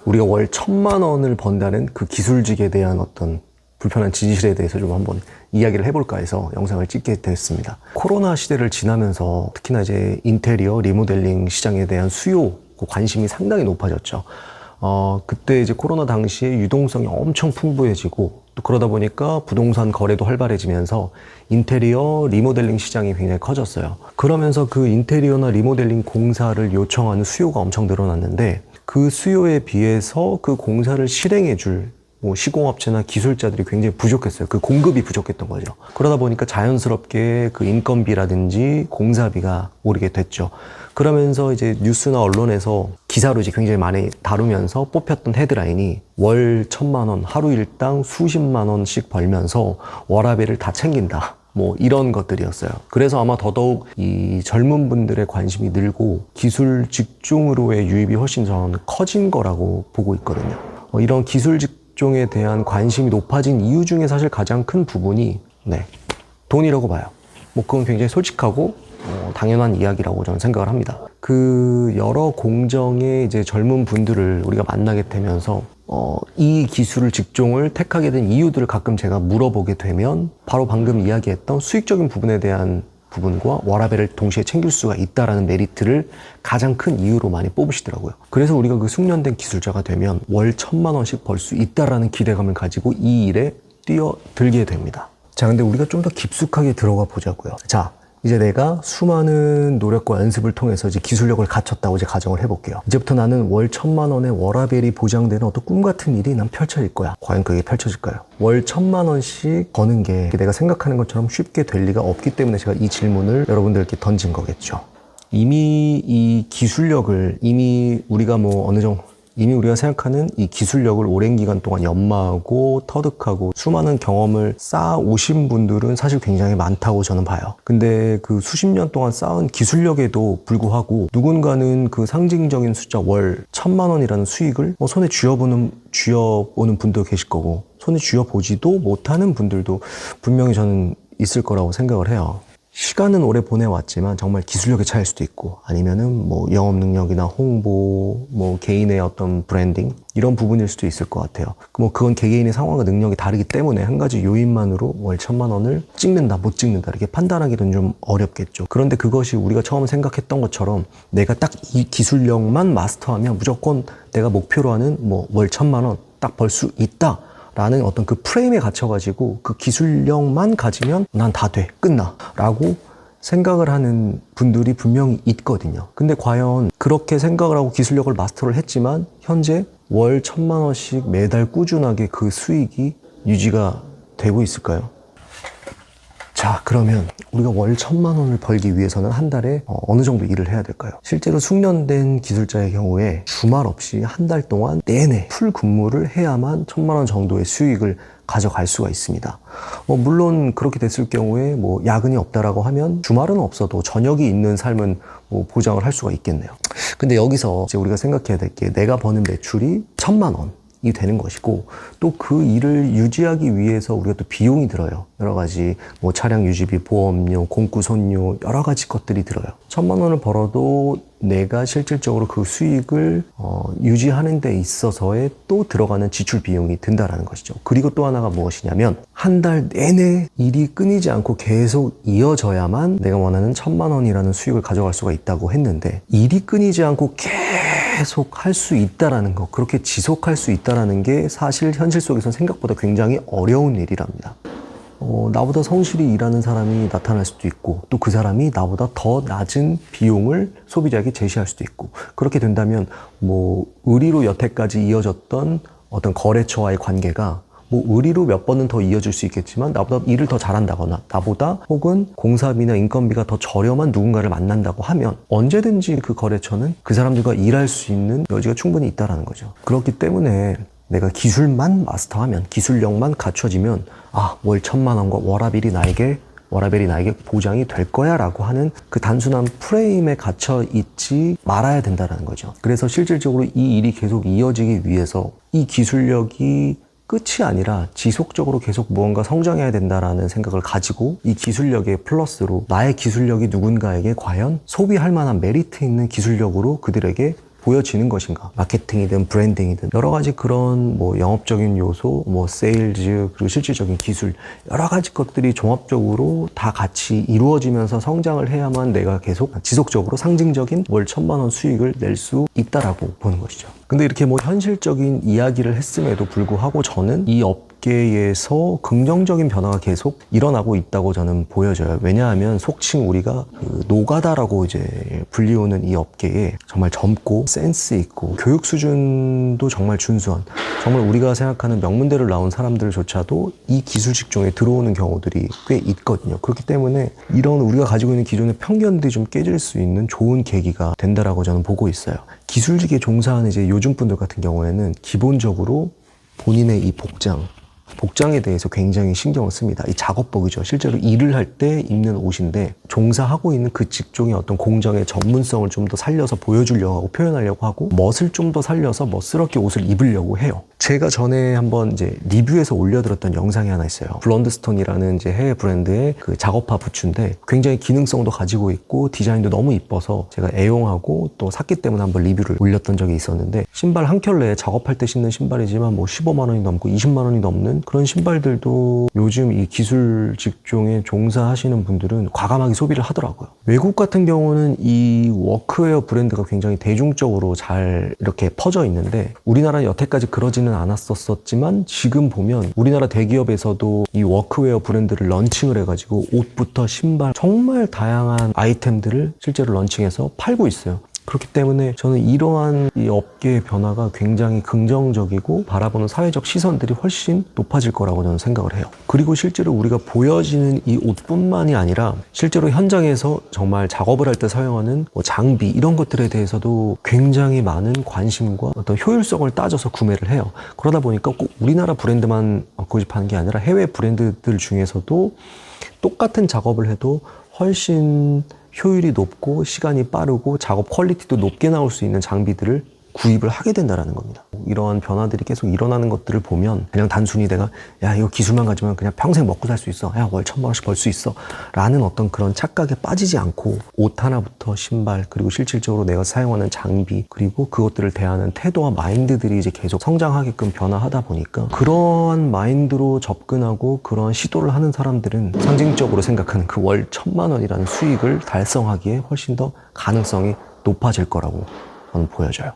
우리가 월 1,000만 원을 번다는 그 기술직에 대한 어떤 불편한 진실에 대해서 좀 한번 이야기를 해볼까 해서 영상을 찍게 됐습니다. 코로나 시대를 지나면서 특히나 이제 인테리어, 리모델링 시장에 대한 수요, 관심이 상당히 높아졌죠. 그때 이제 코로나 당시에 유동성이 엄청 풍부해지고 또 그러다 보니까 부동산 거래도 활발해지면서 인테리어, 리모델링 시장이 굉장히 커졌어요. 그러면서 그 인테리어나 리모델링 공사를 요청하는 수요가 엄청 늘어났는데 그 수요에 비해서 그 공사를 실행해줄 시공업체나 기술자들이 굉장히 부족했어요. 그 공급이 부족했던 거죠. 그러다 보니까 자연스럽게 그 인건비라든지 공사비가 오르게 됐죠. 그러면서 이제 뉴스나 언론에서 기사로 이제 굉장히 많이 다루면서 뽑혔던 헤드라인이 월 1,000만 원, 하루 일당 수십만 원씩 벌면서 워라밸을 다 챙긴다. 이런 것들이었어요. 그래서 아마 더더욱 이 젊은 분들의 관심이 늘고 기술 직종으로의 유입이 훨씬 저는 커진 거라고 보고 있거든요. 이런 기술 직종에 대한 관심이 높아진 이유 중에 사실 가장 큰 부분이 돈이라고 봐요. 그건 굉장히 솔직하고 당연한 이야기라고 저는 생각을 합니다. 그 여러 공정의 이제 젊은 분들을 우리가 만나게 되면서 이 기술을 직종을 택하게 된 이유들을 가끔 제가 물어보게 되면 바로 방금 이야기했던 수익적인 부분에 대한 부분과 워라밸을 동시에 챙길 수가 있다라는 메리트를 가장 큰 이유로 많이 뽑으시더라고요. 그래서 우리가 그 숙련된 기술자가 되면 월 1,000만 원씩 벌 수 있다라는 기대감을 가지고 이 일에 뛰어들게 됩니다. 자, 근데 우리가 좀 더 깊숙하게 들어가 보자고요. 자, 이제 내가 수많은 노력과 연습을 통해서 이제 기술력을 갖췄다고 이제 가정을 해볼게요. 이제부터 나는 월 1,000만 원의 워라밸이 보장되는 어떤 꿈 같은 일이 난 펼쳐질 거야. 과연 그게 펼쳐질까요? 월 1,000만 원씩 버는 게 내가 생각하는 것처럼 쉽게 될 리가 없기 때문에 제가 이 질문을 여러분들께 던진 거겠죠. 이미 이 기술력을 이미 우리가 생각하는 이 기술력을 오랜 기간 동안 연마하고 터득하고 수많은 경험을 쌓아 오신 분들은 사실 굉장히 많다고 저는 봐요. 근데 그 수십 년 동안 쌓은 기술력에도 불구하고 누군가는 그 상징적인 숫자 월 1,000만 원이라는 수익을 손에 쥐어보는 분도 계실 거고 손에 쥐어보지도 못하는 분들도 분명히 저는 있을 거라고 생각을 해요. 시간은 오래 보내왔지만 정말 기술력의 차이일 수도 있고 아니면은 영업 능력이나 홍보, 개인의 어떤 브랜딩 이런 부분일 수도 있을 것 같아요. 그건 개개인의 상황과 능력이 다르기 때문에 한 가지 요인만으로 월 1,000만 원을 찍는다, 못 찍는다 이렇게 판단하기는 좀 어렵겠죠. 그런데 그것이 우리가 처음 생각했던 것처럼 내가 딱 이 기술력만 마스터하면 무조건 내가 목표로 하는 월 1,000만 원 딱 벌 수 있다. 라는 어떤 그 프레임에 갇혀가지고 그 기술력만 가지면 난 다 돼, 끝나 라고 생각을 하는 분들이 분명히 있거든요. 근데 과연 그렇게 생각을 하고 기술력을 마스터를 했지만 현재 월 1,000만 원씩 매달 꾸준하게 그 수익이 유지가 되고 있을까요? 자, 그러면 우리가 월 1,000만 원을 벌기 위해서는 한 달에 어느 정도 일을 해야 될까요? 실제로 숙련된 기술자의 경우에 주말 없이 한 달 동안 내내 풀 근무를 해야만 1,000만 원 정도의 수익을 가져갈 수가 있습니다. 물론 그렇게 됐을 경우에 야근이 없다라고 하면 주말은 없어도 저녁이 있는 삶은 보장을 할 수가 있겠네요. 근데 여기서 이제 우리가 생각해야 될 게 내가 버는 매출이 1,000만 원. 이 되는 것이고 또 그 일을 유지하기 위해서 우리가 또 비용이 들어요. 여러 가지 차량 유지비, 보험료, 공구손료 여러 가지 것들이 들어요. 1,000만 원을 벌어도 내가 실질적으로 그 수익을 유지하는 데 있어서의 또 들어가는 지출 비용이 든다라는 것이죠. 그리고 또 하나가 무엇이냐면 한 달 내내 일이 끊이지 않고 계속 이어져야만 내가 원하는 1,000만 원이라는 수익을 가져갈 수가 있다고 했는데 일이 끊이지 않고 계속 할 수 있다라는 거, 그렇게 지속할 수 있다라는 게 사실 현실 속에서 생각보다 굉장히 어려운 일이랍니다. 나보다 성실히 일하는 사람이 나타날 수도 있고 또 그 사람이 나보다 더 낮은 비용을 소비자에게 제시할 수도 있고 그렇게 된다면 의리로 여태까지 이어졌던 어떤 거래처와의 관계가 의리로 몇 번은 더 이어질 수 있겠지만 나보다 일을 더 잘한다거나 나보다 혹은 공사비나 인건비가 더 저렴한 누군가를 만난다고 하면 언제든지 그 거래처는 그 사람들과 일할 수 있는 여지가 충분히 있다는 거죠. 그렇기 때문에 내가 기술만 마스터하면 기술력만 갖춰지면 월 1,000만 원과 워라밸이 나에게 보장이 될 거야 라고 하는 그 단순한 프레임에 갇혀 있지 말아야 된다는 거죠. 그래서 실질적으로 이 일이 계속 이어지기 위해서 이 기술력이 끝이 아니라 지속적으로 계속 무언가 성장해야 된다라는 생각을 가지고 이 기술력의 플러스로 나의 기술력이 누군가에게 과연 소비할 만한 메리트 있는 기술력으로 그들에게 보여지는 것인가. 마케팅이든 브랜딩이든 여러 가지 그런 뭐 영업적인 요소, 뭐 세일즈, 그리고 실질적인 기술, 여러 가지 것들이 종합적으로 다 같이 이루어지면서 성장을 해야만 내가 계속 지속적으로 상징적인 월 1,000만 원 수익을 낼 수 있다라고 보는 것이죠. 근데 이렇게 뭐 현실적인 이야기를 했음에도 불구하고 저는 이 업계에서 긍정적인 변화가 계속 일어나고 있다고 저는 보여져요. 왜냐하면 속칭 우리가 그 노가다라고 이제 불리우는 이 업계에 정말 젊고 센스 있고 교육 수준도 정말 준수한, 정말 우리가 생각하는 명문대를 나온 사람들조차도 이 기술 직종에 들어오는 경우들이 꽤 있거든요. 그렇기 때문에 이런 우리가 가지고 있는 기존의 편견들이 좀 깨질 수 있는 좋은 계기가 된다라고 저는 보고 있어요. 기술직에 종사하는 이제 요즘 분들 같은 경우에는 기본적으로 본인의 이 복장에 대해서 굉장히 신경을 씁니다. 이 작업복이죠. 실제로 일을 할 때 입는 옷인데 종사하고 있는 그 직종의 어떤 공정의 전문성을 좀 더 살려서 보여주려고 하고 표현하려고 하고 멋을 좀 더 살려서 멋스럽게 옷을 입으려고 해요. 제가 전에 한번 이제 리뷰에서 올려드렸던 영상이 하나 있어요. 블런드스톤이라는 이제 해외 브랜드의 그 작업화 부츠인데 굉장히 기능성도 가지고 있고 디자인도 너무 이뻐서 제가 애용하고 또 샀기 때문에 한번 리뷰를 올렸던 적이 있었는데, 신발 한 켤레에 작업할 때 신는 신발이지만 뭐 15만 원이 넘고 20만 원이 넘는 그런 신발들도 요즘 이 기술 직종에 종사하시는 분들은 과감하게 소비를 하더라고요. 외국 같은 경우는 이 워크웨어 브랜드가 굉장히 대중적으로 잘 이렇게 퍼져 있는데 우리나라는 여태까지 그러지는 않았었지만 지금 보면 우리나라 대기업에서도 이 워크웨어 브랜드를 런칭을 해가지고 옷부터 신발 정말 다양한 아이템들을 실제로 런칭해서 팔고 있어요. 그렇기 때문에 저는 이러한 이 업계의 변화가 굉장히 긍정적이고 바라보는 사회적 시선들이 훨씬 높아질 거라고 저는 생각을 해요. 그리고 실제로 우리가 보여지는 이 옷뿐만이 아니라 실제로 현장에서 정말 작업을 할 때 사용하는 뭐 장비 이런 것들에 대해서도 굉장히 많은 관심과 어떤 효율성을 따져서 구매를 해요. 그러다 보니까 꼭 우리나라 브랜드만 고집하는 게 아니라 해외 브랜드들 중에서도 똑같은 작업을 해도 훨씬 효율이 높고 시간이 빠르고 작업 퀄리티도 높게 나올 수 있는 장비들을 구입을 하게 된다는 겁니다. 이러한 변화들이 계속 일어나는 것들을 보면 그냥 단순히 내가 야 이거 기술만 가지면 그냥 평생 먹고 살 수 있어, 야 월 1,000만 원씩 벌 수 있어 라는 어떤 그런 착각에 빠지지 않고 옷 하나부터 신발, 그리고 실질적으로 내가 사용하는 장비, 그리고 그것들을 대하는 태도와 마인드들이 이제 계속 성장하게끔 변화하다 보니까 그러한 마인드로 접근하고 그러한 시도를 하는 사람들은 상징적으로 생각하는 그 월 1,000만 원이라는 수익을 달성하기에 훨씬 더 가능성이 높아질 거라고 저는 보여져요.